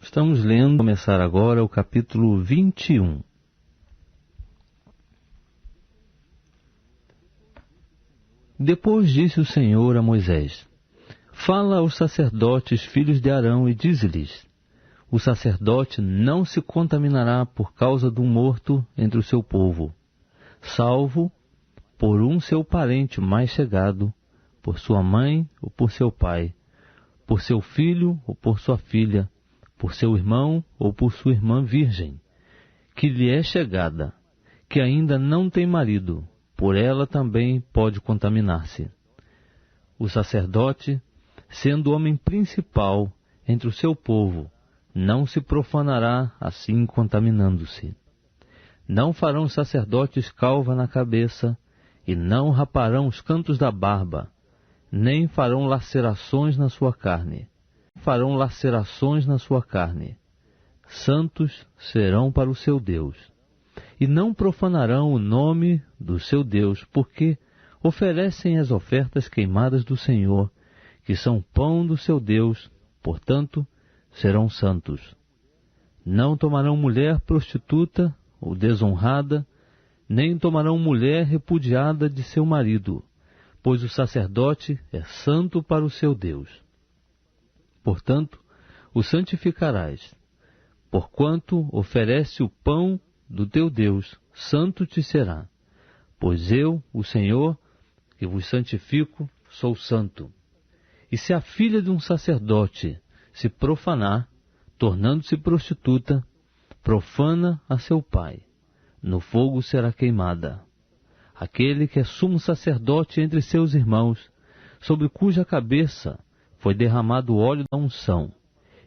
Estamos lendo, começar agora o capítulo 21. Depois disse o Senhor a Moisés: Fala aos sacerdotes, filhos de Arão, e dize-lhes: O sacerdote não se contaminará por causa do morto entre o seu povo, salvo por um seu parente mais chegado, por sua mãe ou por seu pai, por seu filho ou por sua filha, por seu irmão ou por sua irmã virgem, que lhe é chegada, que ainda não tem marido, por ela também pode contaminar-se. O sacerdote, sendo homem principal entre o seu povo, não se profanará assim contaminando-se. Não farão os sacerdotes calva na cabeça, e não raparão os cantos da barba, nem farão lacerações na sua carne. Farão lacerações na sua carne. Santos serão para o seu Deus. E não profanarão o nome do seu Deus, porque oferecem as ofertas queimadas do Senhor, que são pão do seu Deus, portanto, serão santos. Não tomarão mulher prostituta ou desonrada, nem tomarão mulher repudiada de seu marido, pois o sacerdote é santo para o seu Deus. Portanto, o santificarás, porquanto oferece o pão do teu Deus, santo te será. Pois eu, o Senhor, que vos santifico, sou santo. E se a filha de um sacerdote se profanar, tornando-se prostituta, profana a seu pai, no fogo será queimada. Aquele que é sumo sacerdote entre seus irmãos, sobre cuja cabeça foi derramado o óleo da unção,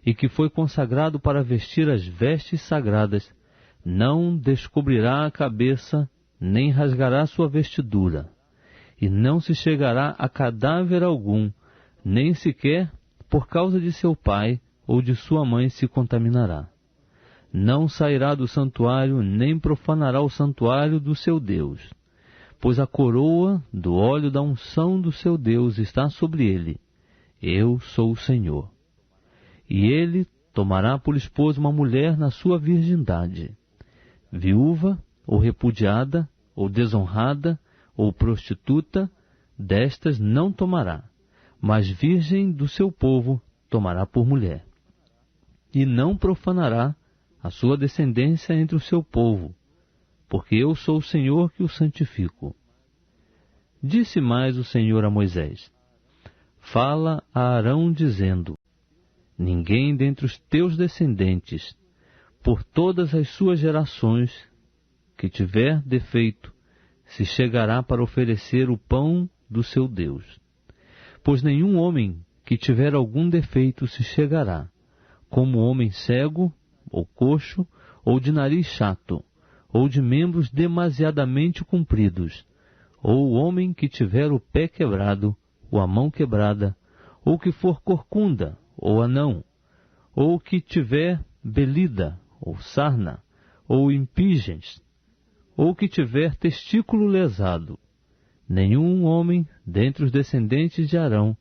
e que foi consagrado para vestir as vestes sagradas, não descobrirá a cabeça, nem rasgará sua vestidura, e não se chegará a cadáver algum, nem sequer por causa de seu pai ou de sua mãe se contaminará. Não sairá do santuário, nem profanará o santuário do seu Deus, pois a coroa do óleo da unção do seu Deus está sobre ele. Eu sou o Senhor. E ele tomará por esposa uma mulher na sua virgindade. Viúva, ou repudiada, ou desonrada, ou prostituta, destas não tomará, mas virgem do seu povo tomará por mulher. E não profanará a sua descendência entre o seu povo, porque eu sou o Senhor que o santifico. Disse mais o Senhor a Moisés: Fala a Arão dizendo: Ninguém dentre os teus descendentes, por todas as suas gerações, que tiver defeito, se chegará para oferecer o pão do seu Deus. Pois nenhum homem que tiver algum defeito se chegará, como homem cego, ou coxo, ou de nariz chato, ou de membros demasiadamente compridos, ou o homem que tiver o pé quebrado, ou a mão quebrada, ou que for corcunda, ou anão, ou que tiver belida, ou sarna, ou impígens, ou que tiver testículo lesado. Nenhum homem dentre os descendentes de Arão,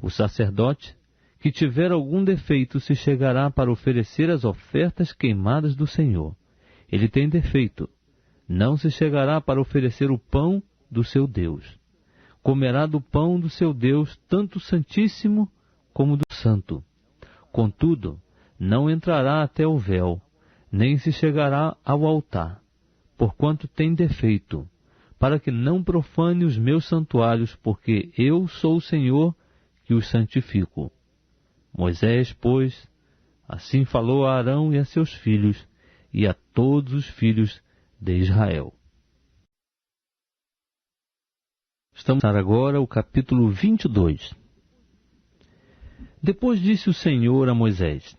o sacerdote, que tiver algum defeito se chegará para oferecer as ofertas queimadas do Senhor. Ele tem defeito, não se chegará para oferecer o pão do seu Deus. Comerá do pão do seu Deus, tanto o santíssimo como do santo. Contudo, não entrará até o véu, nem se chegará ao altar, porquanto tem defeito, para que não profane os meus santuários, porque eu sou o Senhor que os santifico. Moisés, pois, assim falou a Arão e a seus filhos, e a todos os filhos de Israel. Estamos agora o capítulo 22. Depois disse o Senhor a Moisés: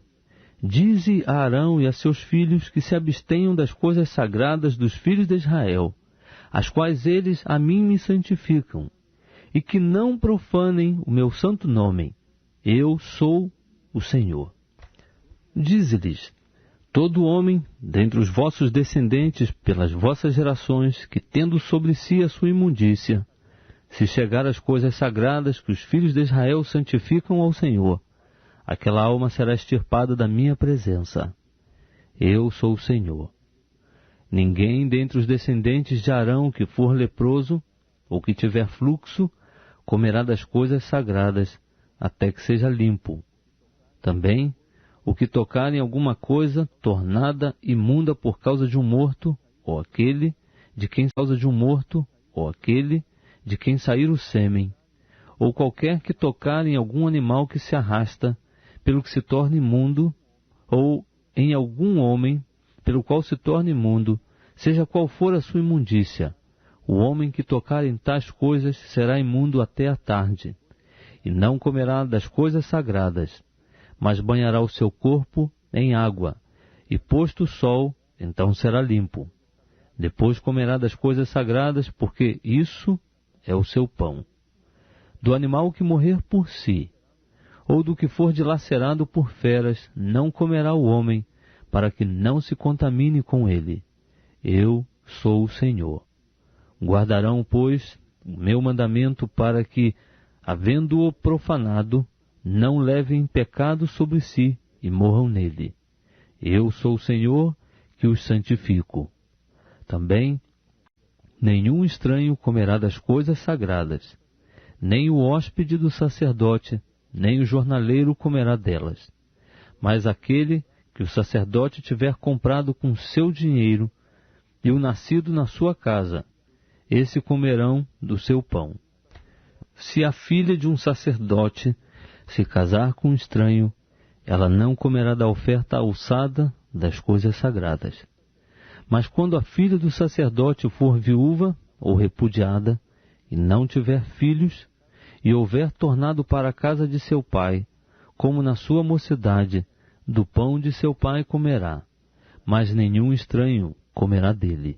Dize a Arão e a seus filhos que se abstenham das coisas sagradas dos filhos de Israel, as quais eles a mim me santificam, e que não profanem o meu santo nome. Eu sou o Senhor. Dize-lhes: Todo homem, dentre os vossos descendentes, pelas vossas gerações, que tendo sobre si a sua imundícia, se chegar às coisas sagradas que os filhos de Israel santificam ao Senhor, aquela alma será extirpada da minha presença. Eu sou o Senhor. Ninguém dentre os descendentes de Arão que for leproso, ou que tiver fluxo, comerá das coisas sagradas, até que seja limpo. Também, o que tocar em alguma coisa tornada imunda por causa de um morto, ou aquele de quem causa de um morto, ou aquele de quem sair o sêmen, ou qualquer que tocar em algum animal que se arrasta, pelo que se torne imundo, ou em algum homem, pelo qual se torne imundo, seja qual for a sua imundícia, o homem que tocar em tais coisas será imundo até a tarde, e não comerá das coisas sagradas, mas banhará o seu corpo em água, e posto o sol, então será limpo. Depois comerá das coisas sagradas, porque isso é o seu pão. Do animal que morrer por si, ou do que for dilacerado por feras, não comerá o homem, para que não se contamine com ele. Eu sou o Senhor. Guardarão, pois, o meu mandamento para que, havendo-o profanado, não levem pecado sobre si e morram nele. Eu sou o Senhor que os santifico. Também, nenhum estranho comerá das coisas sagradas, nem o hóspede do sacerdote, nem o jornaleiro comerá delas. Mas aquele que o sacerdote tiver comprado com seu dinheiro, e o nascido na sua casa, esse comerão do seu pão. Se a filha de um sacerdote se casar com um estranho, ela não comerá da oferta alçada das coisas sagradas. Mas quando a filha do sacerdote for viúva ou repudiada, e não tiver filhos, e houver tornado para a casa de seu pai, como na sua mocidade, do pão de seu pai comerá, mas nenhum estranho comerá dele.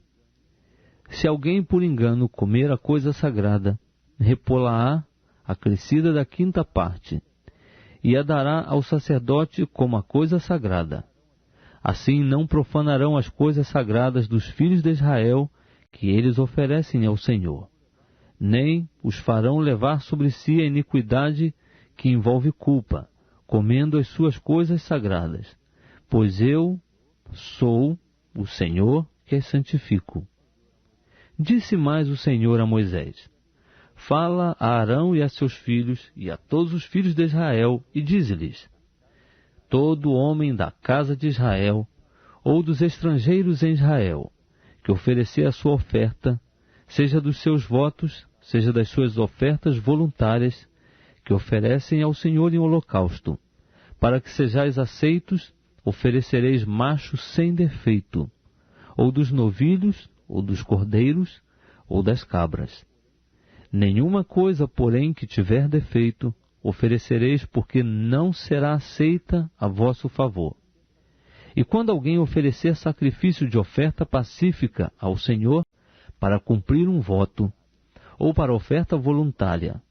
Se alguém por engano comer a coisa sagrada, repô-la-á acrescida da quinta parte, e a dará ao sacerdote como a coisa sagrada. Assim não profanarão as coisas sagradas dos filhos de Israel, que eles oferecem ao Senhor, nem os farão levar sobre si a iniquidade que envolve culpa, comendo as suas coisas sagradas, pois eu sou o Senhor que as santifico. Disse mais o Senhor a Moisés: Fala a Arão e a seus filhos e a todos os filhos de Israel, e dize-lhes: Todo homem da casa de Israel, ou dos estrangeiros em Israel, que oferecer a sua oferta, seja dos seus votos, seja das suas ofertas voluntárias, que oferecem ao Senhor em holocausto, para que sejais aceitos, oferecereis macho sem defeito, ou dos novilhos, ou dos cordeiros, ou das cabras. Nenhuma coisa, porém, que tiver defeito, oferecereis, porque não será aceita a vosso favor. E quando alguém oferecer sacrifício de oferta pacífica ao Senhor, para cumprir um voto, ou para oferta voluntária,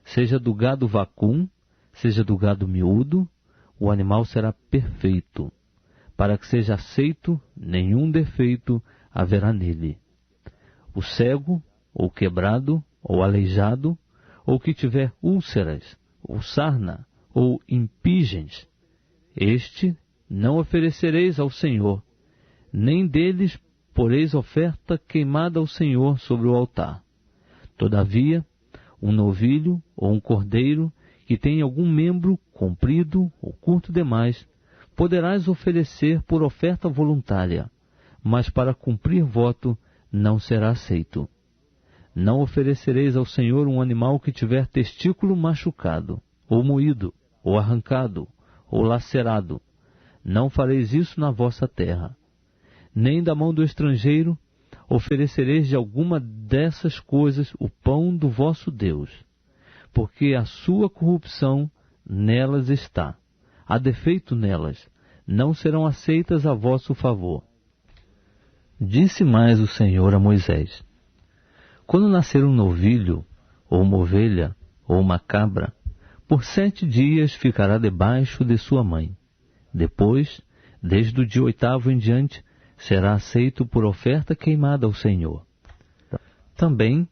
seja do gado vacum, seja do gado miúdo, o animal será perfeito. Para que seja aceito, nenhum defeito haverá nele. O cego, ou quebrado, ou aleijado, ou que tiver úlceras, ou sarna, ou impingens, este não oferecereis ao Senhor, nem deles poreis oferta queimada ao Senhor sobre o altar. Todavia, um novilho ou um cordeiro que tenha algum membro comprido ou curto demais, poderás oferecer por oferta voluntária, mas para cumprir voto não será aceito. Não oferecereis ao Senhor um animal que tiver testículo machucado, ou moído, ou arrancado, ou lacerado. Não fareis isso na vossa terra. Nem da mão do estrangeiro oferecereis de alguma dessas coisas o pão do vosso Deus, porque a sua corrupção nelas está. Há defeito nelas, não serão aceitas a vosso favor. Disse mais o Senhor a Moisés: Quando nascer um novilho, ou uma ovelha, ou uma cabra, por 7 dias ficará debaixo de sua mãe. Depois, desde o dia 8º em diante, será aceito por oferta queimada ao Senhor. Também,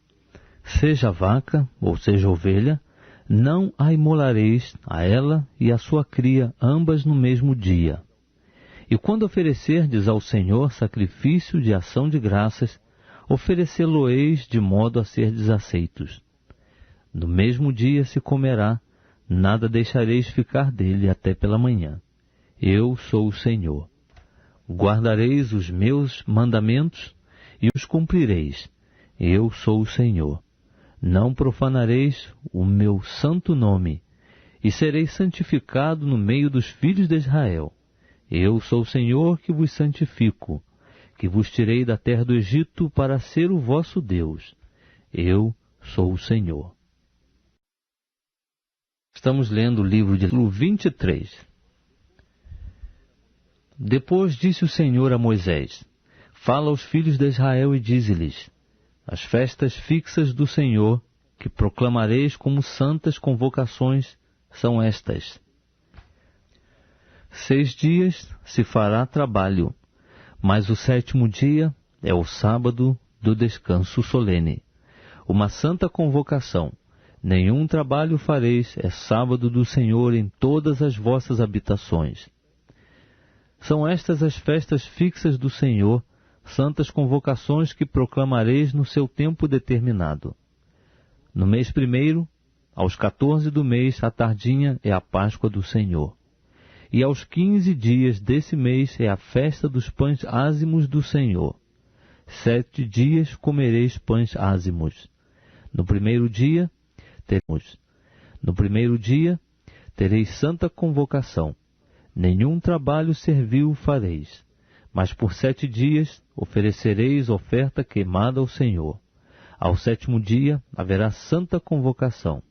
seja vaca ou seja ovelha, Não a imolareis, a ela e a sua cria, ambas no mesmo dia. E quando oferecerdes ao Senhor sacrifício de ação de graças, oferecê-lo-eis de modo a serdes aceitos. No mesmo dia se comerá, nada deixareis ficar dele até pela manhã. Eu sou o Senhor. Guardareis os meus mandamentos e os cumprireis. Eu sou o Senhor. Não profanareis o meu santo nome, e sereis santificado no meio dos filhos de Israel. Eu sou o Senhor que vos santifico, que vos tirei da terra do Egito para ser o vosso Deus. Eu sou o Senhor. Estamos lendo o livro de Êxodo 23. Depois disse o Senhor a Moisés: Fala aos filhos de Israel e dize-lhes: As festas fixas do Senhor, que proclamareis como santas convocações, são estas. 6 dias se fará trabalho, mas o 7º dia é o sábado do descanso solene. Uma santa convocação. Nenhum trabalho fareis, é sábado do Senhor em todas as vossas habitações. São estas as festas fixas do Senhor, santas convocações que proclamareis no seu tempo determinado. No mês 1º, aos 14 do mês, à tardinha, é a Páscoa do Senhor. E aos 15 dias desse mês é a festa dos pães ázimos do Senhor. 7 dias comereis pães ázimos. No primeiro dia tereis santa convocação. Nenhum trabalho servil fareis, mas por 7 dias oferecereis oferta queimada ao Senhor. Ao 7º dia haverá santa convocação.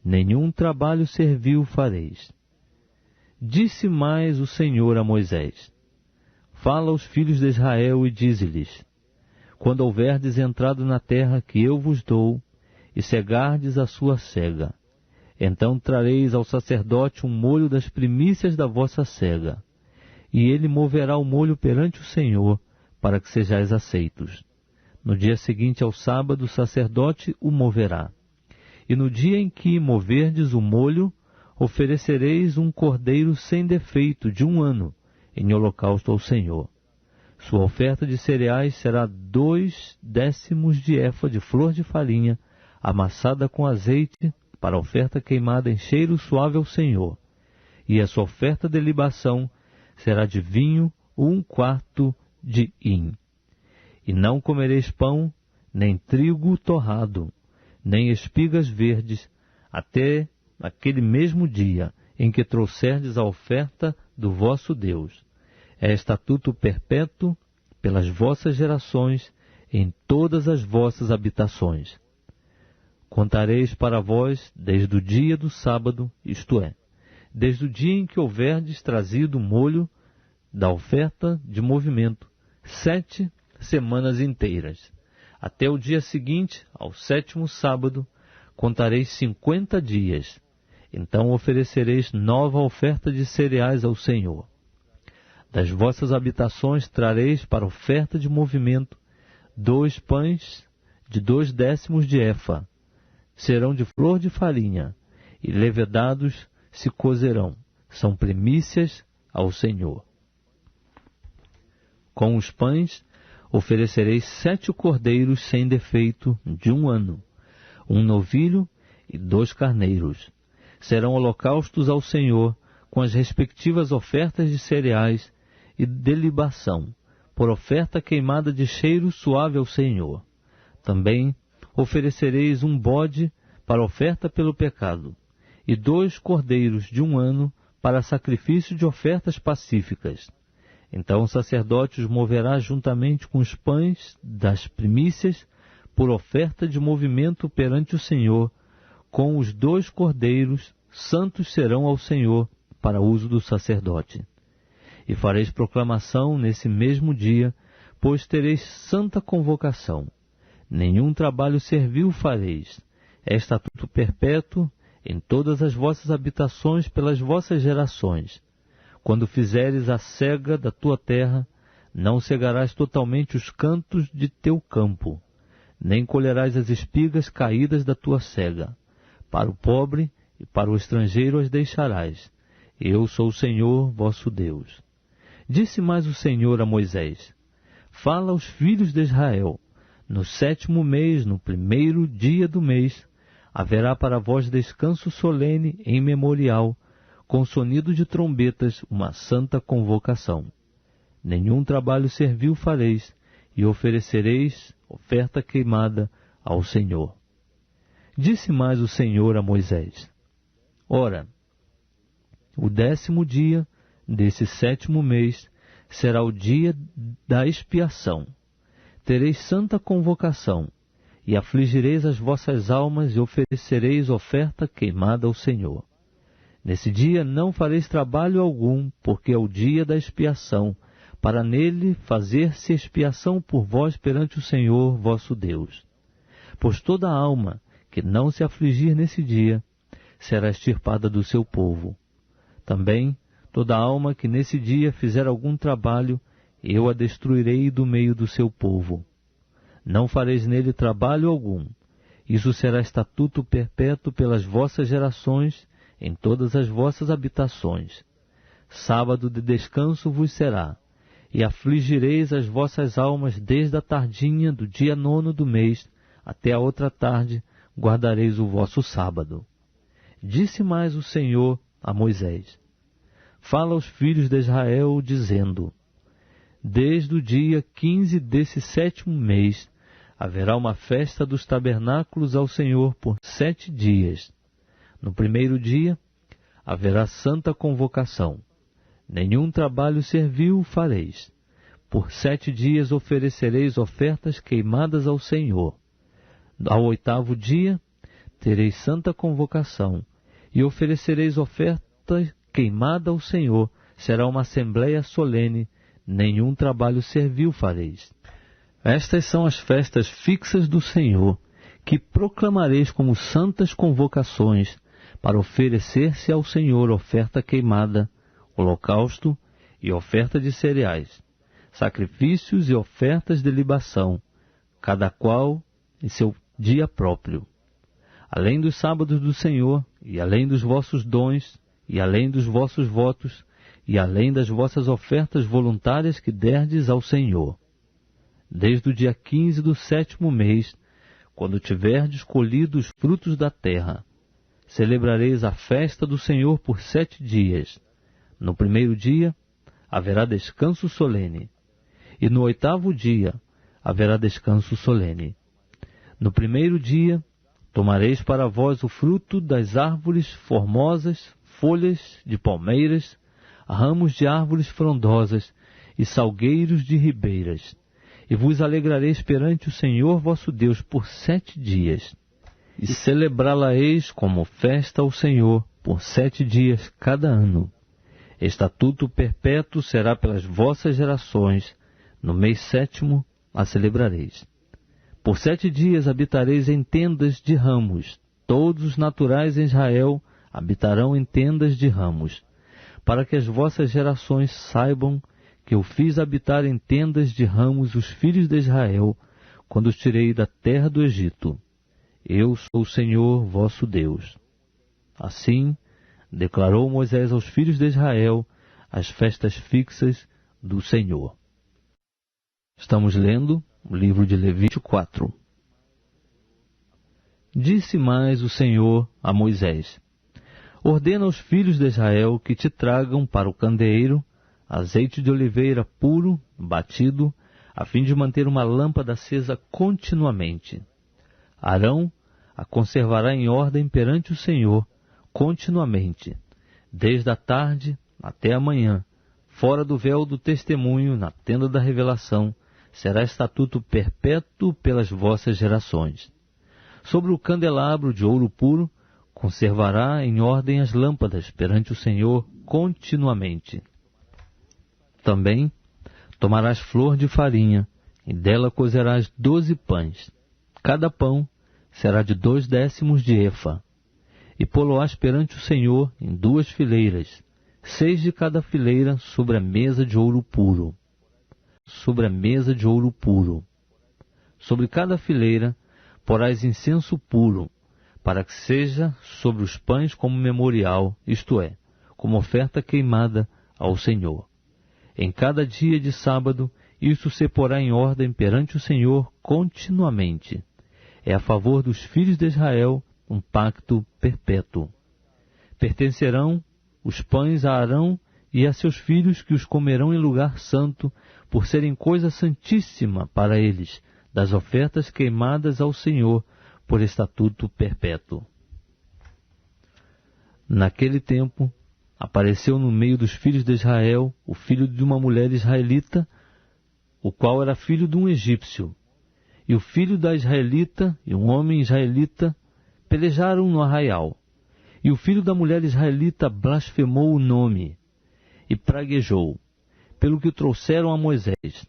Nenhum trabalho servil fareis. Disse mais o Senhor a Moisés: Fala aos filhos de Israel e dize-lhes: Quando houverdes entrado na terra que eu vos dou, e cegardes a sua cega, então trareis ao sacerdote um molho das primícias da vossa cega, e ele moverá o molho perante o Senhor, para que sejais aceitos. No dia seguinte ao sábado, o sacerdote o moverá. E no dia em que moverdes o molho, oferecereis um cordeiro sem defeito de 1 ano, em holocausto ao Senhor. Sua oferta de cereais será 2 décimos de efa de flor de farinha, amassada com azeite, para oferta queimada em cheiro suave ao Senhor. E a sua oferta de libação será de vinho 1/4 de hin. E não comereis pão, nem trigo torrado, nem espigas verdes, até aquele mesmo dia em que trouxerdes a oferta do vosso Deus. É estatuto perpétuo pelas vossas gerações em todas as vossas habitações. Contareis para vós desde o dia do sábado, isto é, desde o dia em que houverdes trazido o molho da oferta de movimento, 7 semanas inteiras. Até o dia seguinte, ao 7º sábado, contareis 50 dias. Então oferecereis nova oferta de cereais ao Senhor. Das vossas habitações trareis para oferta de movimento 2 pães de 2 décimos de efa. Serão de flor de farinha, e levedados se cozerão. São primícias ao Senhor. Com os pães oferecereis 7 cordeiros sem defeito de 1 ano, 1 novilho e 2 carneiros. Serão holocaustos ao Senhor, com as respectivas ofertas de cereais e de libação, por oferta queimada de cheiro suave ao Senhor. Também oferecereis um bode para oferta pelo pecado, e 2 cordeiros de 1 ano para sacrifício de ofertas pacíficas. Então o sacerdote os moverá juntamente com os pães das primícias por oferta de movimento perante o Senhor, com os 2 cordeiros, santos serão ao Senhor para uso do sacerdote. E fareis proclamação nesse mesmo dia, pois tereis santa convocação. Nenhum trabalho servil fareis. É estatuto perpétuo em todas as vossas habitações pelas vossas gerações. Quando fizeres a cega da tua terra, não cegarás totalmente os cantos de teu campo, nem colherás as espigas caídas da tua cega, para o pobre e para o estrangeiro as deixarás. Eu sou o Senhor vosso Deus. Disse mais o Senhor a Moisés: Fala aos filhos de Israel: no 7º mês, no 1º dia do mês, haverá para vós descanso solene em memorial, com sonido de trombetas, uma santa convocação. Nenhum trabalho servil fareis, e oferecereis oferta queimada ao Senhor. Disse mais o Senhor a Moisés: Ora, o 10º dia desse 7º mês será o dia da expiação. Tereis santa convocação, e afligireis as vossas almas e oferecereis oferta queimada ao Senhor. Nesse dia não fareis trabalho algum, porque é o dia da expiação, para nele fazer-se expiação por vós perante o Senhor vosso Deus. Pois toda alma que não se afligir nesse dia será extirpada do seu povo. Também toda alma que nesse dia fizer algum trabalho, eu a destruirei do meio do seu povo. Não fareis nele trabalho algum. Isso será estatuto perpétuo pelas vossas gerações, em todas as vossas habitações. Sábado de descanso vos será, e afligireis as vossas almas desde a tardinha do dia 9º do mês até a outra tarde, guardareis o vosso sábado. Disse mais o Senhor a Moisés: Fala aos filhos de Israel, dizendo: Desde o dia 15 desse 7º mês haverá uma festa dos tabernáculos ao Senhor por 7 dias. No 1º dia haverá santa convocação. Nenhum trabalho servil fareis. Por 7 dias oferecereis ofertas queimadas ao Senhor. Ao 8º dia tereis santa convocação, e oferecereis oferta queimada ao Senhor. Será uma assembleia solene, nenhum trabalho servil fareis. Estas são as festas fixas do Senhor, que proclamareis como santas convocações, para oferecer-se ao Senhor oferta queimada, holocausto e oferta de cereais, sacrifícios e ofertas de libação, cada qual em seu dia próprio. Além dos sábados do Senhor, e além dos vossos dons, e além dos vossos votos, e além das vossas ofertas voluntárias que derdes ao Senhor. Desde o dia 15 do 7º mês, quando tiverdes colhido os frutos da terra, celebrareis a festa do Senhor por 7 dias. No 1º dia haverá descanso solene, e no 8º dia haverá descanso solene. No 1º dia tomareis para vós o fruto das árvores formosas, folhas de palmeiras, ramos de árvores frondosas e salgueiros de ribeiras, e vos alegrareis perante o Senhor vosso Deus por 7 dias. E celebrá-la-eis como festa ao Senhor por 7 dias cada ano. Estatuto perpétuo será pelas vossas gerações. No mês 7º a celebrareis. Por 7 dias habitareis em tendas de ramos. Todos os naturais em Israel habitarão em tendas de ramos, para que as vossas gerações saibam que eu fiz habitar em tendas de ramos os filhos de Israel, quando os tirei da terra do Egito. Eu sou o Senhor vosso Deus. Assim declarou Moisés aos filhos de Israel as festas fixas do Senhor. Estamos lendo o livro de Levítico 4. Disse mais o Senhor a Moisés: Ordena aos filhos de Israel que te tragam para o candeeiro azeite de oliveira puro, batido, a fim de manter uma lâmpada acesa continuamente. Arão a conservará em ordem perante o Senhor continuamente, desde a tarde até a manhã, fora do véu do testemunho, na tenda da revelação, será estatuto perpétuo pelas vossas gerações. Sobre o candelabro de ouro puro, conservará em ordem as lâmpadas perante o Senhor continuamente. Também tomarás flor de farinha, e dela cozerás 12 pães. Cada pão será de 2 décimos de efa. E pô-lo-ás perante o Senhor em 2 fileiras, 6 de cada fileira sobre a mesa de ouro puro. Sobre a mesa de ouro puro. Sobre cada fileira porás incenso puro, para que seja sobre os pães como memorial, isto é, como oferta queimada ao Senhor. Em cada dia de sábado, isso se porá em ordem perante o Senhor continuamente. É a favor dos filhos de Israel um pacto perpétuo. Pertencerão os pães a Arão e a seus filhos, que os comerão em lugar santo, por serem coisa santíssima para eles, das ofertas queimadas ao Senhor, por estatuto perpétuo. Naquele tempo, apareceu no meio dos filhos de Israel o filho de uma mulher israelita, o qual era filho de um egípcio. E o filho da israelita e um homem israelita pelejaram no arraial. E o filho da mulher israelita blasfemou o nome e praguejou, pelo que o trouxeram a Moisés.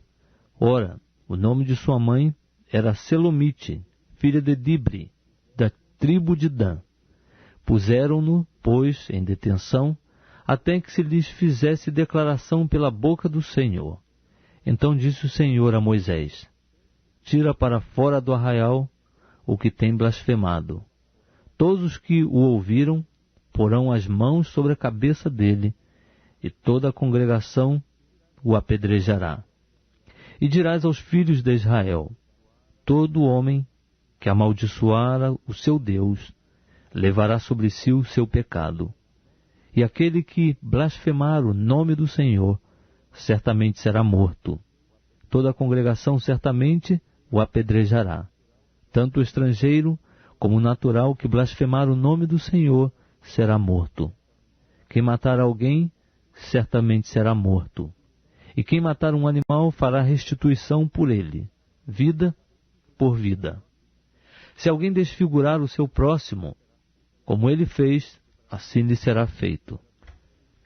Ora, o nome de sua mãe era Selomite, filha de Dibri, da tribo de Dan. Puseram-no, pois, em detenção, até que se lhes fizesse declaração pela boca do Senhor. Então disse o Senhor a Moisés: Tira para fora do arraial o que tem blasfemado. Todos os que o ouviram porão as mãos sobre a cabeça dele, e toda a congregação o apedrejará. E dirás aos filhos de Israel: Todo homem que amaldiçoara o seu Deus levará sobre si o seu pecado. E aquele que blasfemar o nome do Senhor certamente será morto. Toda a congregação certamente o apedrejará. Tanto o estrangeiro como o natural que blasfemar o nome do Senhor será morto. Quem matar alguém certamente será morto. E quem matar um animal fará restituição por ele, vida por vida. Se alguém desfigurar o seu próximo, como ele fez, assim lhe será feito.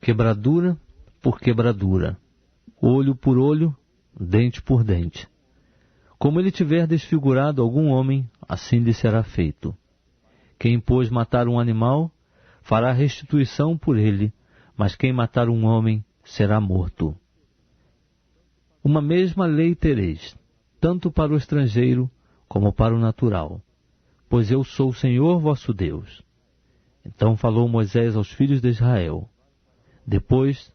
Quebradura por quebradura, olho por olho, dente por dente. Como ele tiver desfigurado algum homem, assim lhe será feito. Quem, pois, matar um animal, fará restituição por ele, mas quem matar um homem será morto. Uma mesma lei tereis, tanto para o estrangeiro como para o natural, pois eu sou o Senhor vosso Deus. Então falou Moisés aos filhos de Israel. Depois,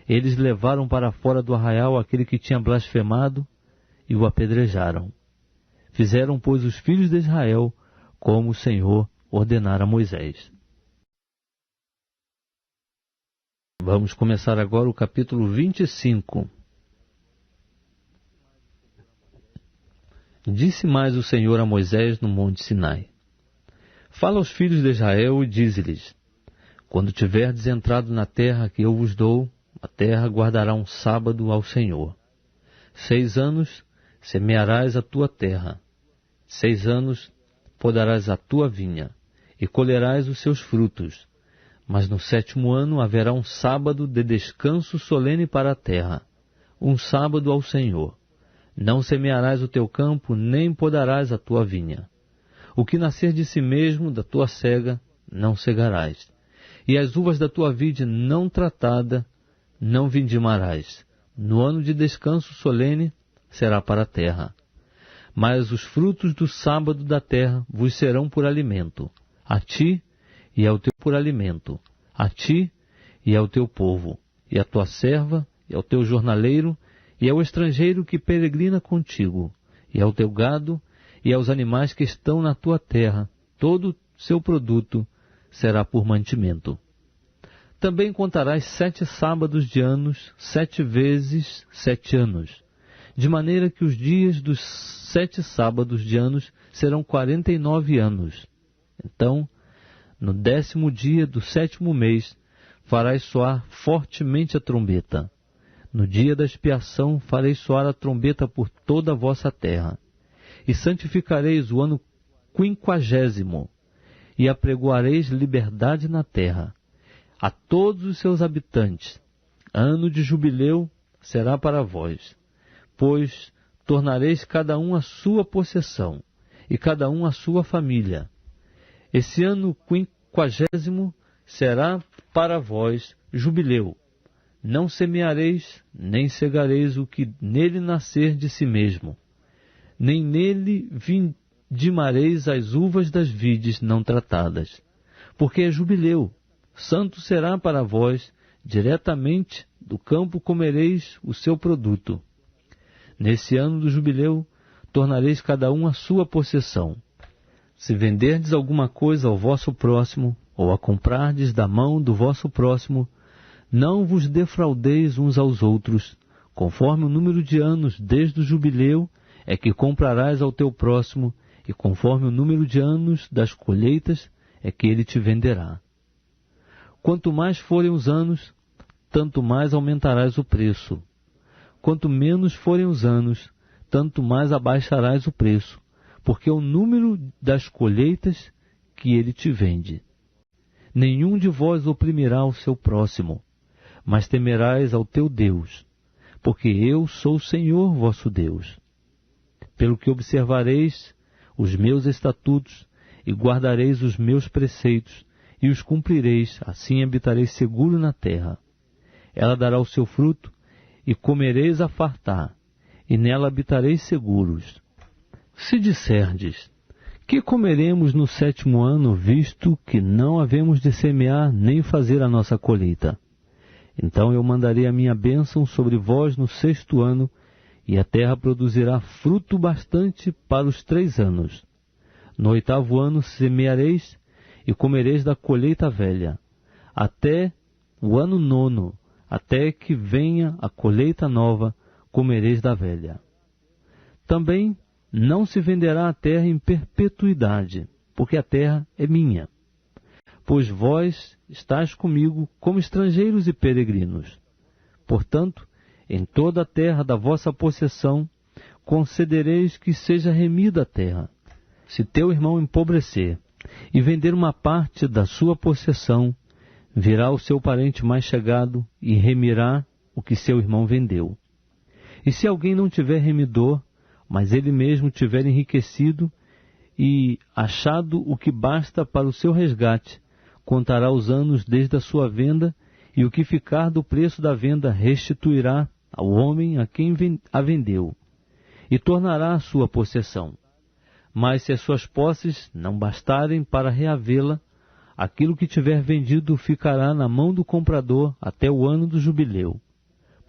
eles levaram para fora do arraial aquele que tinha blasfemado e o apedrejaram. Fizeram, pois, os filhos de Israel como o Senhor ordenara a Moisés. Vamos começar agora o capítulo 25. Disse mais o Senhor a Moisés no monte Sinai: Fala aos filhos de Israel e dize-lhes: Quando tiverdes entrado na terra que eu vos dou, a terra guardará um sábado ao Senhor. 6 anos semearás a tua terra, 6 anos podarás a tua vinha, e colherás os seus frutos. Mas no 7º ano haverá um sábado de descanso solene para a terra, um sábado ao Senhor. Não semearás o teu campo, nem podarás a tua vinha. O que nascer de si mesmo da tua cega, não cegarás. E as uvas da tua vide não tratada, não vindimarás. No ano de descanso solene será para a terra. Mas os frutos do sábado da terra vos serão por alimento, a ti e ao teu por alimento, a ti e ao teu povo, e à tua serva, e ao teu jornaleiro, e ao estrangeiro que peregrina contigo, e ao teu gado, e aos animais que estão na tua terra, todo seu produto será por mantimento. Também contarás 7 sábados de anos, 7 vezes 7 anos, de maneira que os dias dos 7 sábados de anos serão 49 anos. Então, no 10º dia do 7º mês, farás soar fortemente a trombeta. No dia da expiação farei soar a trombeta por toda a vossa terra. E santificareis o ano 50º, e apregoareis liberdade na terra, a todos os seus habitantes. Ano de jubileu será para vós, pois tornareis cada um a sua possessão, e cada um a sua família. Esse ano 50º será para vós jubileu. Não semeareis, nem cegareis o que nele nascer de si mesmo, nem nele dimareis as uvas das vides não tratadas, porque é jubileu, santo será para vós, diretamente do campo comereis o seu produto. Nesse ano do jubileu, tornareis cada um a sua possessão. Se venderdes alguma coisa ao vosso próximo, ou a comprardes da mão do vosso próximo, não vos defraudeis uns aos outros, conforme o número de anos desde o jubileu é que comprarás ao teu próximo, e conforme o número de anos das colheitas é que ele te venderá. Quanto mais forem os anos, tanto mais aumentarás o preço. Quanto menos forem os anos, tanto mais abaixarás o preço, porque é o número das colheitas que ele te vende. Nenhum de vós oprimirá o seu próximo, mas temerás ao teu Deus, porque eu sou o Senhor vosso Deus. Pelo que observareis os meus estatutos e guardareis os meus preceitos e os cumprireis, assim habitareis seguro na terra. Ela dará o seu fruto e comereis a fartar, e nela habitareis seguros. Se disserdes, que comeremos no 7º ano, visto que não havemos de semear nem fazer a nossa colheita? Então eu mandarei a minha bênção sobre vós no 6º ano, e a terra produzirá fruto bastante para os 3 anos. No 8º ano semeareis e comereis da colheita velha, até o ano 9º, até que venha a colheita nova, comereis da velha. Também não se venderá a terra em perpetuidade, porque a terra é minha. Pois vós estáis comigo como estrangeiros e peregrinos. Portanto, em toda a terra da vossa possessão, concedereis que seja remida a terra. Se teu irmão empobrecer e vender uma parte da sua possessão, virá o seu parente mais chegado e remirá o que seu irmão vendeu. E se alguém não tiver remidor, mas ele mesmo tiver enriquecido e achado o que basta para o seu resgate, contará os anos desde a sua venda, e o que ficar do preço da venda restituirá ao homem a quem a vendeu, e tornará a sua possessão. Mas se as suas posses não bastarem para reavê-la, aquilo que tiver vendido ficará na mão do comprador até o ano do jubileu.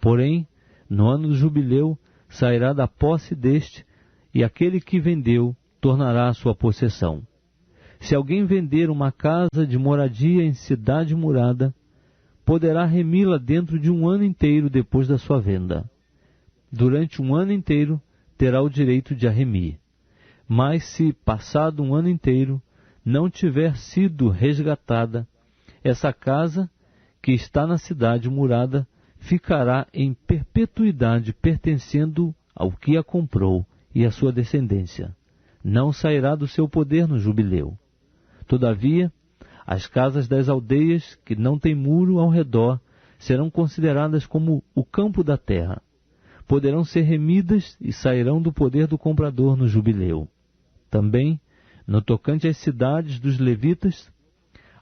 Porém, no ano do jubileu, sairá da posse deste, e aquele que vendeu tornará a sua possessão. Se alguém vender uma casa de moradia em cidade murada, poderá remi-la dentro de 1 ano inteiro depois da sua venda. Durante 1 ano inteiro terá o direito de a remir. Mas se, passado 1 ano inteiro, não tiver sido resgatada, essa casa, que está na cidade murada, ficará em perpetuidade pertencendo ao que a comprou e à sua descendência. Não sairá do seu poder no jubileu. Todavia, as casas das aldeias que não têm muro ao redor serão consideradas como o campo da terra. Poderão ser remidas e sairão do poder do comprador no jubileu. Também, no tocante às cidades dos levitas,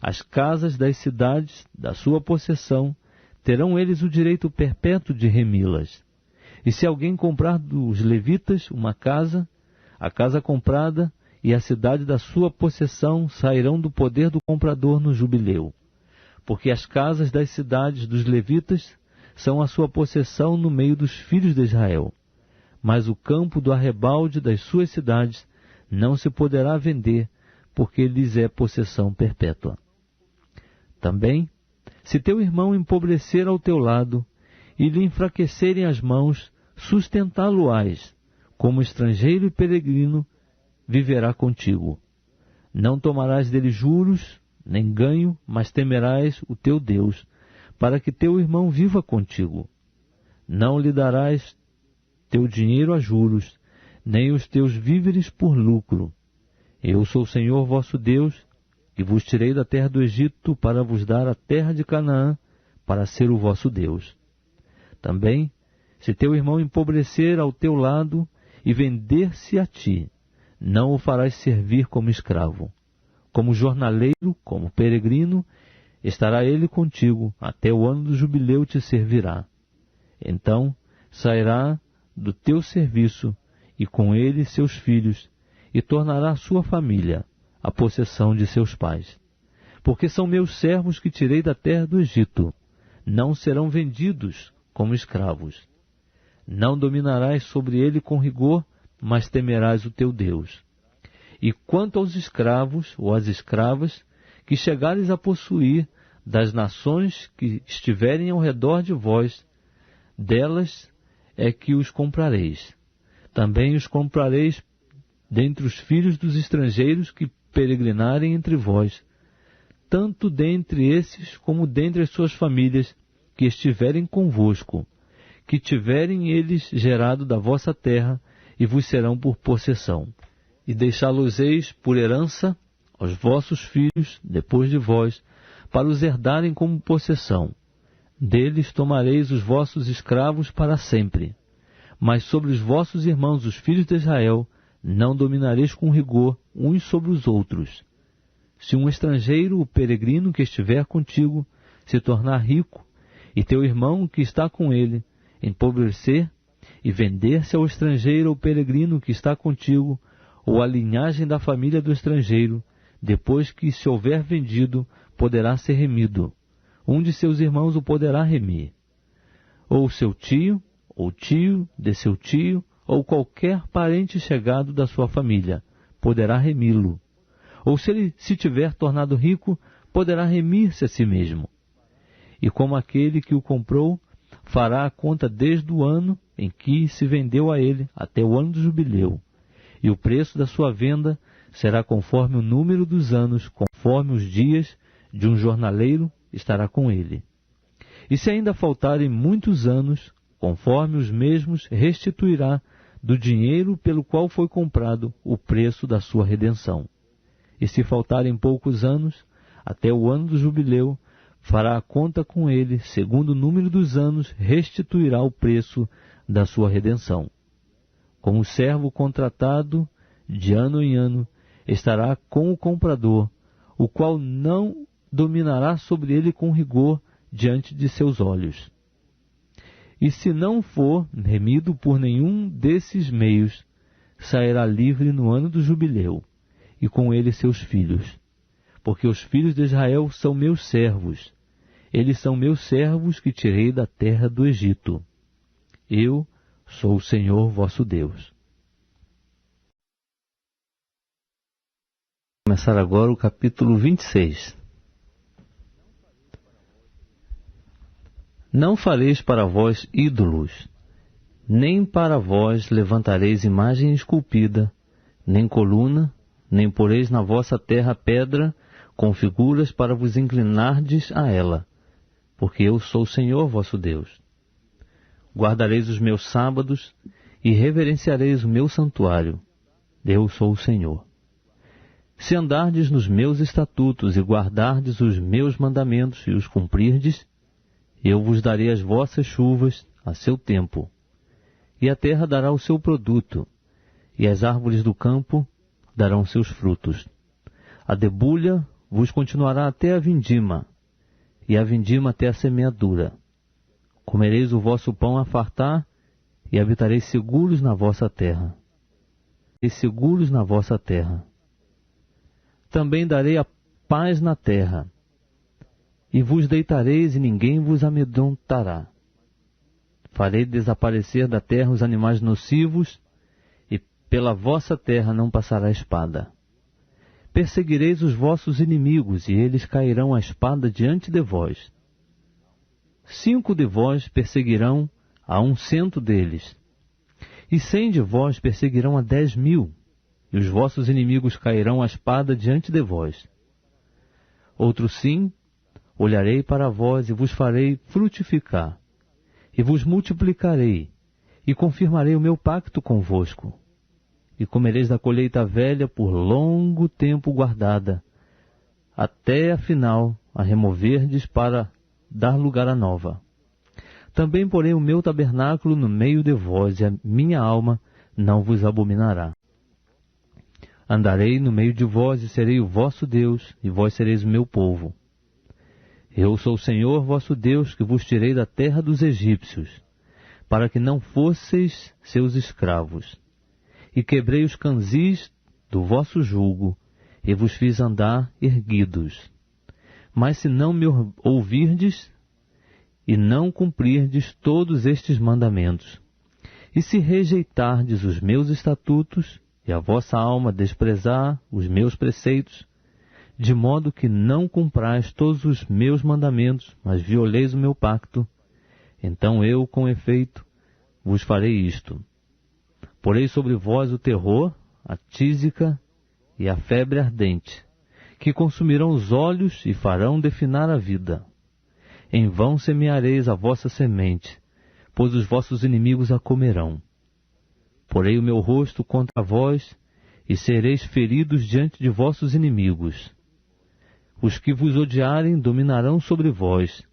as casas das cidades da sua possessão, terão eles o direito perpétuo de remi-las. E se alguém comprar dos levitas uma casa, a casa comprada e a cidade da sua possessão sairão do poder do comprador no jubileu. Porque as casas das cidades dos levitas são a sua possessão no meio dos filhos de Israel. Mas o campo do arrebalde das suas cidades não se poderá vender, porque lhes é possessão perpétua. Também, se teu irmão empobrecer ao teu lado e lhe enfraquecerem as mãos, sustentá-lo-ás, como estrangeiro e peregrino, viverá contigo. Não tomarás dele juros, nem ganho, mas temerás o teu Deus, para que teu irmão viva contigo. Não lhe darás teu dinheiro a juros, nem os teus víveres por lucro. Eu sou o Senhor vosso Deus, que vos tirei da terra do Egito para vos dar a terra de Canaã, para ser o vosso Deus. Também, se teu irmão empobrecer ao teu lado e vender-se a ti, não o farás servir como escravo. Como jornaleiro, como peregrino, estará ele contigo, até o ano do jubileu te servirá. Então sairá do teu serviço, e com ele seus filhos, e tornará sua família a possessão de seus pais. Porque são meus servos que tirei da terra do Egito, não serão vendidos como escravos. Não dominarás sobre ele com rigor, mas temerás o teu Deus. E quanto aos escravos ou às escravas, que chegares a possuir das nações que estiverem ao redor de vós, delas é que os comprareis. Também os comprareis dentre os filhos dos estrangeiros que peregrinarem entre vós, tanto dentre esses como dentre as suas famílias que estiverem convosco, que tiverem eles gerado da vossa terra, e vos serão por possessão. E deixá-los-eis por herança aos vossos filhos, depois de vós, para os herdarem como possessão. Deles tomareis os vossos escravos para sempre. Mas sobre os vossos irmãos, os filhos de Israel, não dominareis com rigor uns sobre os outros. Se um estrangeiro, o peregrino que estiver contigo, se tornar rico, e teu irmão que está com ele empobrecer, e vender-se ao estrangeiro ou peregrino que está contigo, ou a linhagem da família do estrangeiro, depois que se houver vendido, poderá ser remido. Um de seus irmãos o poderá remir. Ou seu tio, ou tio de seu tio, ou qualquer parente chegado da sua família, poderá remi-lo. Ou se ele se tiver tornado rico, poderá remir-se a si mesmo. E como aquele que o comprou, fará a conta desde o ano em que se vendeu a ele até o ano do jubileu. E o preço da sua venda será conforme o número dos anos, conforme os dias de um jornaleiro estará com ele. E se ainda faltarem muitos anos, conforme os mesmos, restituirá do dinheiro pelo qual foi comprado o preço da sua redenção. E se faltarem poucos anos, até o ano do jubileu, fará a conta com ele, segundo o número dos anos, restituirá o preço da sua redenção. Como servo contratado, de ano em ano, estará com o comprador, o qual não dominará sobre ele com rigor diante de seus olhos. E se não for remido por nenhum desses meios, sairá livre no ano do jubileu, e com ele seus filhos. Porque os filhos de Israel são meus servos. Eles são meus servos que tirei da terra do Egito. Eu sou o Senhor vosso Deus. Vou começar agora o capítulo 26. Não fareis para vós ídolos, nem para vós levantareis imagem esculpida, nem coluna, nem poreis na vossa terra pedra com figuras para vos inclinardes a ela, porque eu sou o Senhor vosso Deus. Guardareis os meus sábados e reverenciareis o meu santuário. Eu sou o Senhor. Se andardes nos meus estatutos e guardardes os meus mandamentos e os cumprirdes, eu vos darei as vossas chuvas a seu tempo, e a terra dará o seu produto, e as árvores do campo darão seus frutos. A debulha vos continuará até a vindima, e a vindima até a semeadura. Comereis o vosso pão a fartar, e habitareis seguros na vossa terra. E seguros na vossa terra. Também darei a paz na terra, e vos deitareis e ninguém vos amedrontará. Farei desaparecer da terra os animais nocivos, e pela vossa terra não passará espada. Perseguireis os vossos inimigos, e eles cairão a espada diante de vós. 5 de vós perseguirão a 100 deles, e 100 de vós perseguirão a 10.000, e os vossos inimigos cairão a espada diante de vós. Outro sim, olharei para vós e vos farei frutificar, e vos multiplicarei, e confirmarei o meu pacto convosco. E comereis da colheita velha por longo tempo guardada, até afinal a removerdes para dar lugar à nova. Também porei o meu tabernáculo no meio de vós, e a minha alma não vos abominará. Andarei no meio de vós, e serei o vosso Deus, e vós sereis o meu povo. Eu sou o Senhor vosso Deus, que vos tirei da terra dos egípcios, para que não fosseis seus escravos. E quebrei os canzis do vosso jugo e vos fiz andar erguidos. Mas se não me ouvirdes e não cumprirdes todos estes mandamentos, e se rejeitardes os meus estatutos, e a vossa alma desprezar os meus preceitos, de modo que não cumprais todos os meus mandamentos, mas violeis o meu pacto, então eu, com efeito, vos farei isto. Porei sobre vós o terror, a tísica e a febre ardente, que consumirão os olhos e farão definhar a vida. Em vão semeareis a vossa semente, pois os vossos inimigos a comerão. Porei o meu rosto contra vós, e sereis feridos diante de vossos inimigos. Os que vos odiarem dominarão sobre vós,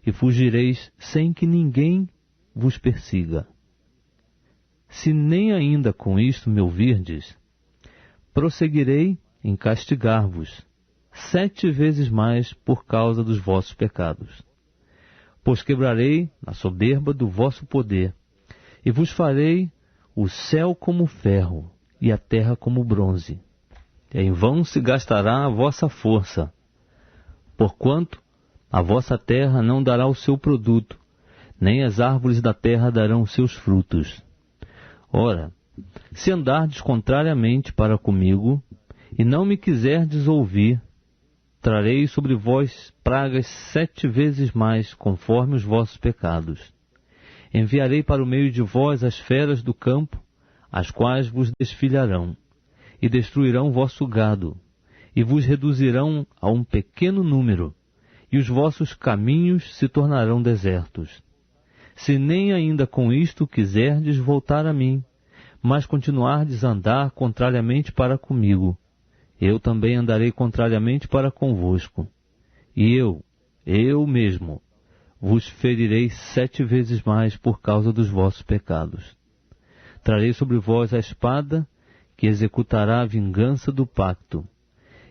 e fugireis sem que ninguém vos persiga. Se nem ainda com isto me ouvirdes, prosseguirei em castigar-vos 7 vezes mais por causa dos vossos pecados. Pois quebrarei a soberba do vosso poder, e vos farei o céu como ferro, e a terra como bronze. Em vão se gastará a vossa força, porquanto a vossa terra não dará o seu produto, nem as árvores da terra darão os seus frutos. Ora, se andardes contrariamente para comigo, e não me quiserdes ouvir, trarei sobre vós pragas 7 vezes mais, conforme os vossos pecados. Enviarei para o meio de vós as feras do campo, as quais vos desfilharão, e destruirão vosso gado, e vos reduzirão a um pequeno número, e os vossos caminhos se tornarão desertos. Se nem ainda com isto quiserdes voltar a mim, mas continuardes a andar contrariamente para comigo, eu também andarei contrariamente para convosco. E eu mesmo, vos ferirei 7 vezes mais por causa dos vossos pecados. Trarei sobre vós a espada, que executará a vingança do pacto,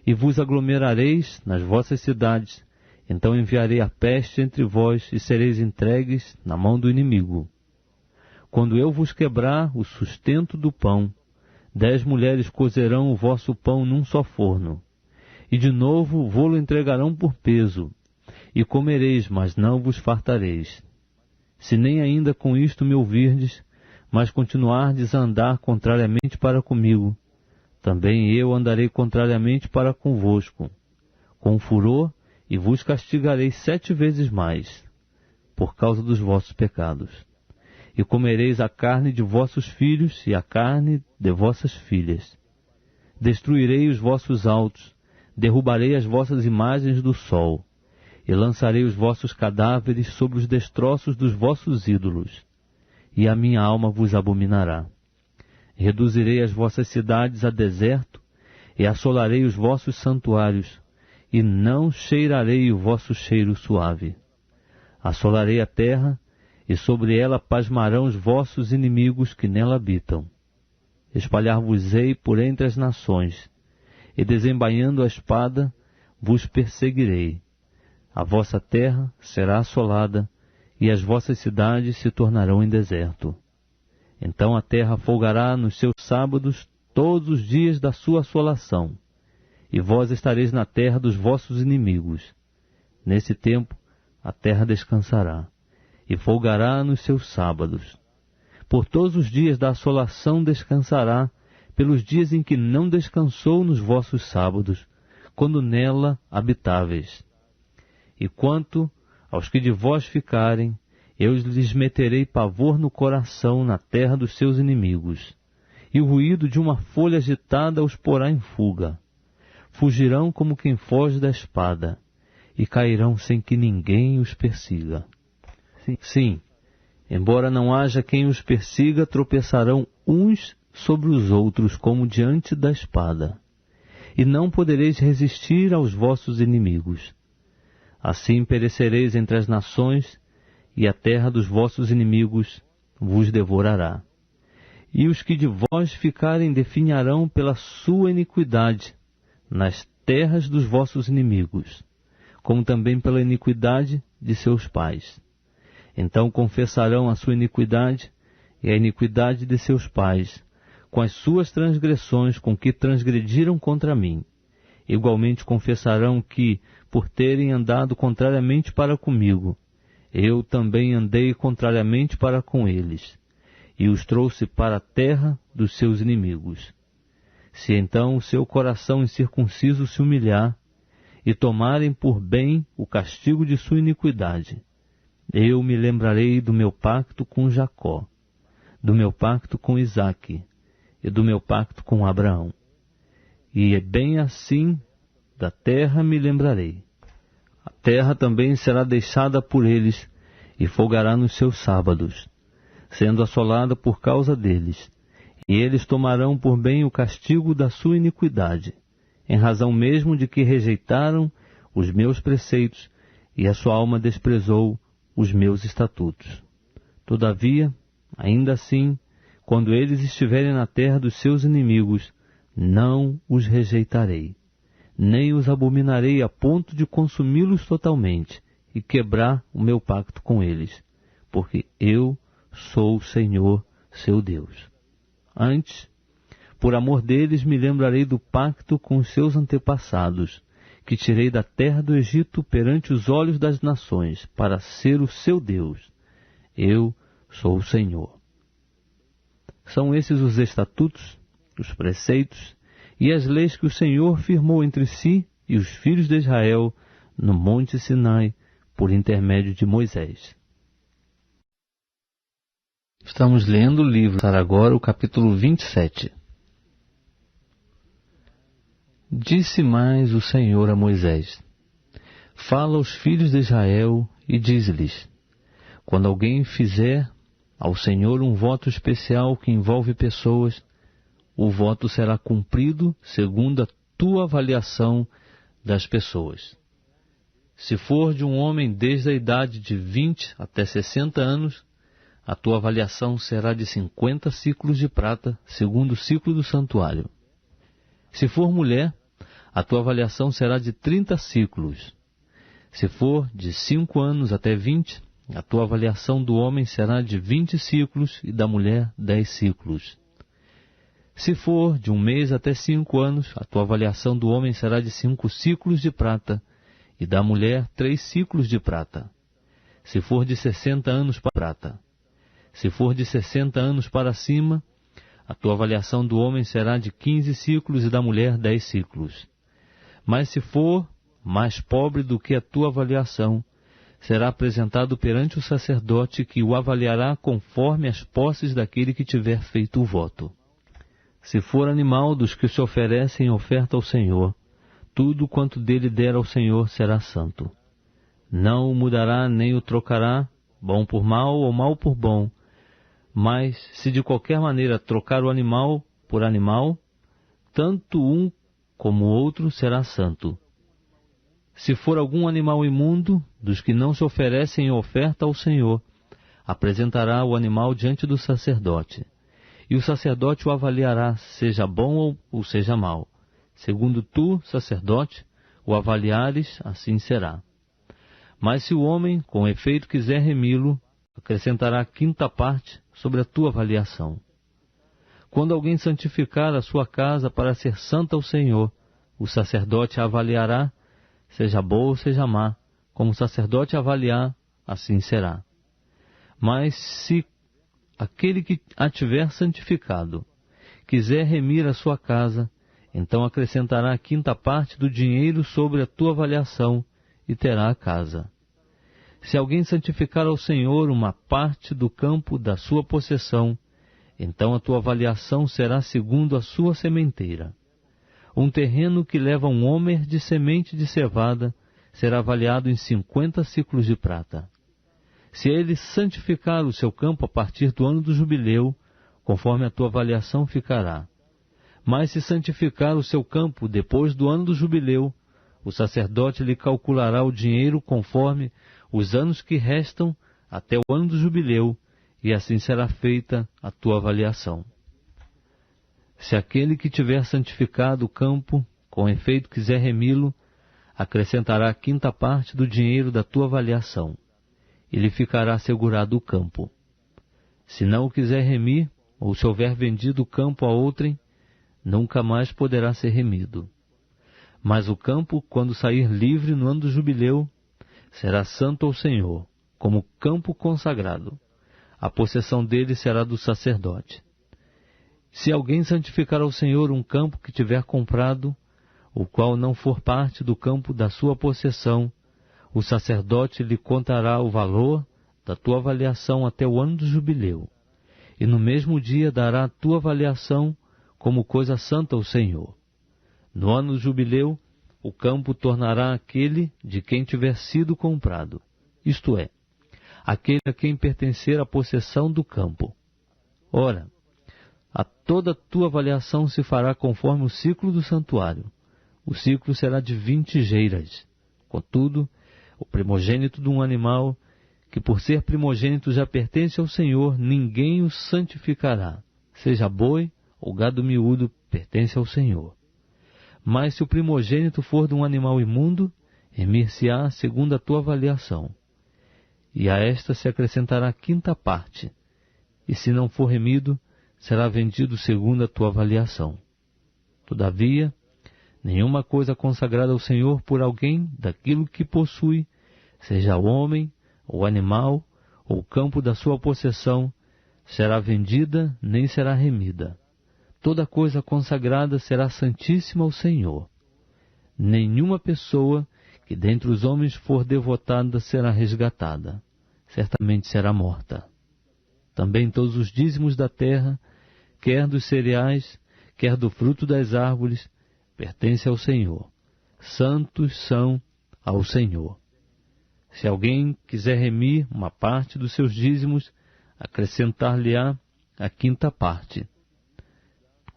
e vos aglomerareis nas vossas cidades. Então enviarei a peste entre vós, e sereis entregues na mão do inimigo. Quando eu vos quebrar o sustento do pão, 10 mulheres cozerão o vosso pão num só forno, e de novo vô-lo entregarão por peso, e comereis, mas não vos fartareis. Se nem ainda com isto me ouvirdes, mas continuardes a andar contrariamente para comigo, também eu andarei contrariamente para convosco, com furor, e vos castigarei 7 vezes mais, por causa dos vossos pecados. E comereis a carne de vossos filhos e a carne de vossas filhas. Destruirei os vossos altos, derrubarei as vossas imagens do sol, e lançarei os vossos cadáveres sobre os destroços dos vossos ídolos, e a minha alma vos abominará. Reduzirei as vossas cidades a deserto, e assolarei os vossos santuários, e não cheirarei o vosso cheiro suave. Assolarei a terra, e sobre ela pasmarão os vossos inimigos que nela habitam. Espalhar-vos-ei por entre as nações, e desembainhando a espada, vos perseguirei. A vossa terra será assolada, e as vossas cidades se tornarão em deserto. Então a terra folgará nos seus sábados todos os dias da sua assolação, e vós estareis na terra dos vossos inimigos. Nesse tempo a terra descansará, e folgará nos seus sábados. Por todos os dias da assolação descansará, pelos dias em que não descansou nos vossos sábados, quando nela habitáveis. E quanto aos que de vós ficarem, eu lhes meterei pavor no coração na terra dos seus inimigos, e o ruído de uma folha agitada os porá em fuga. Fugirão como quem foge da espada, e cairão sem que ninguém os persiga. Sim, embora não haja quem os persiga, tropeçarão uns sobre os outros como diante da espada, e não podereis resistir aos vossos inimigos. Assim perecereis entre as nações, e a terra dos vossos inimigos vos devorará. E os que de vós ficarem definharão pela sua iniquidade nas terras dos vossos inimigos, como também pela iniquidade de seus pais. Então confessarão a sua iniquidade e a iniquidade de seus pais, com as suas transgressões com que transgrediram contra mim. Igualmente confessarão que, por terem andado contrariamente para comigo, eu também andei contrariamente para com eles, e os trouxe para a terra dos seus inimigos. Se então o seu coração incircunciso se humilhar, e tomarem por bem o castigo de sua iniquidade, eu me lembrarei do meu pacto com Jacó, do meu pacto com Isaque, e do meu pacto com Abraão. E bem assim da terra me lembrarei. A terra também será deixada por eles, e folgará nos seus sábados, sendo assolada por causa deles. E eles tomarão por bem o castigo da sua iniquidade, em razão mesmo de que rejeitaram os meus preceitos, e a sua alma desprezou os meus estatutos. Todavia, ainda assim, quando eles estiverem na terra dos seus inimigos, não os rejeitarei, nem os abominarei a ponto de consumi-los totalmente e quebrar o meu pacto com eles, porque eu sou o Senhor, seu Deus. Antes, por amor deles, me lembrarei do pacto com os seus antepassados, que tirei da terra do Egito perante os olhos das nações, para ser o seu Deus. Eu sou o Senhor. São esses os estatutos, os preceitos e as leis que o Senhor firmou entre si e os filhos de Israel no Monte Sinai, por intermédio de Moisés. Estamos lendo o livro, agora o capítulo 27. Disse mais o Senhor a Moisés: Fala aos filhos de Israel e diz-lhes: Quando alguém fizer ao Senhor um voto especial que envolve pessoas, o voto será cumprido segundo a tua avaliação das pessoas. Se for de um homem desde a idade de 20 até 60 anos, a tua avaliação será de 50 ciclos de prata, segundo o ciclo do santuário. Se for mulher, a tua avaliação será de 30 ciclos. Se for de 5 anos até 20, a tua avaliação do homem será de 20 ciclos e da mulher 10 ciclos. Se for de 1 mês até 5 anos, a tua avaliação do homem será de 5 ciclos de prata e da mulher 3 ciclos de prata. Se for de 60 anos para prata. Se for de 60 anos para cima, a tua avaliação do homem será de 15 ciclos e da mulher 10 ciclos. Mas se for mais pobre do que a tua avaliação, será apresentado perante o sacerdote, que o avaliará conforme as posses daquele que tiver feito o voto. Se for animal dos que se oferecem em oferta ao Senhor, tudo quanto dele der ao Senhor será santo. Não o mudará nem o trocará, bom por mal ou mal por bom. Mas, se de qualquer maneira trocar o animal por animal, tanto um como o outro será santo. Se for algum animal imundo, dos que não se oferecem em oferta ao Senhor, apresentará o animal diante do sacerdote. E o sacerdote o avaliará, seja bom ou seja mau. Segundo tu, sacerdote, o avaliares, assim será. Mas se o homem, com efeito, quiser remi-lo, acrescentará a 5ª parte sobre a tua avaliação. Quando alguém santificar a sua casa para ser santa ao Senhor, o sacerdote a avaliará, seja boa ou seja má, como o sacerdote avaliar, assim será. Mas se aquele que a tiver santificado quiser remir a sua casa, então acrescentará a 5ª parte do dinheiro sobre a tua avaliação e terá a casa. Se alguém santificar ao Senhor uma parte do campo da sua possessão, então a tua avaliação será segundo a sua sementeira. Um terreno que leva um homer de semente de cevada será avaliado em 50 ciclos de prata. Se ele santificar o seu campo a partir do ano do jubileu, conforme a tua avaliação ficará. Mas se santificar o seu campo depois do ano do jubileu, o sacerdote lhe calculará o dinheiro conforme os anos que restam até o ano do jubileu, e assim será feita a tua avaliação. Se aquele que tiver santificado o campo, com efeito quiser remi-lo, acrescentará a 5ª parte do dinheiro da tua avaliação, e lhe ficará assegurado o campo. Se não o quiser remir, ou se houver vendido o campo a outrem, nunca mais poderá ser remido. Mas o campo, quando sair livre no ano do jubileu, será santo ao Senhor, como campo consagrado. A possessão dele será do sacerdote. Se alguém santificar ao Senhor um campo que tiver comprado, o qual não for parte do campo da sua possessão, o sacerdote lhe contará o valor da tua avaliação até o ano do jubileu, e no mesmo dia dará a tua avaliação como coisa santa ao Senhor. No ano do jubileu, o campo tornará aquele de quem tiver sido comprado, isto é, aquele a quem pertencer a possessão do campo. Ora, a toda a tua avaliação se fará conforme o ciclo do santuário. O ciclo será de 20 geiras. Contudo, o primogênito de um animal, que por ser primogênito já pertence ao Senhor, ninguém o santificará. Seja boi ou gado miúdo, pertence ao Senhor. Mas se o primogênito for de um animal imundo, remir-se-á segundo a tua avaliação. E a esta se acrescentará a quinta parte. E se não for remido, será vendido segundo a tua avaliação. Todavia, nenhuma coisa consagrada ao Senhor por alguém daquilo que possui, seja homem, ou animal, ou campo da sua possessão, será vendida nem será remida. Toda coisa consagrada será santíssima ao Senhor. Nenhuma pessoa que dentre os homens for devotada será resgatada. Certamente será morta. Também todos os dízimos da terra, quer dos cereais, quer do fruto das árvores, pertencem ao Senhor. Santos são ao Senhor. Se alguém quiser remir uma parte dos seus dízimos, acrescentar-lhe-á a quinta parte.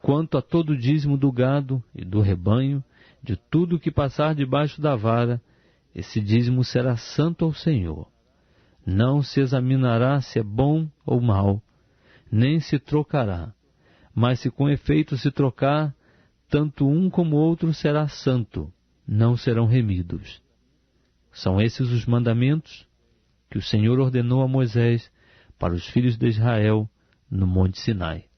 Quanto a todo o dízimo do gado e do rebanho, de tudo que passar debaixo da vara, esse dízimo será santo ao Senhor. Não se examinará se é bom ou mau, nem se trocará. Mas se com efeito se trocar, tanto um como o outro será santo, não serão remidos. São esses os mandamentos que o Senhor ordenou a Moisés para os filhos de Israel no Monte Sinai.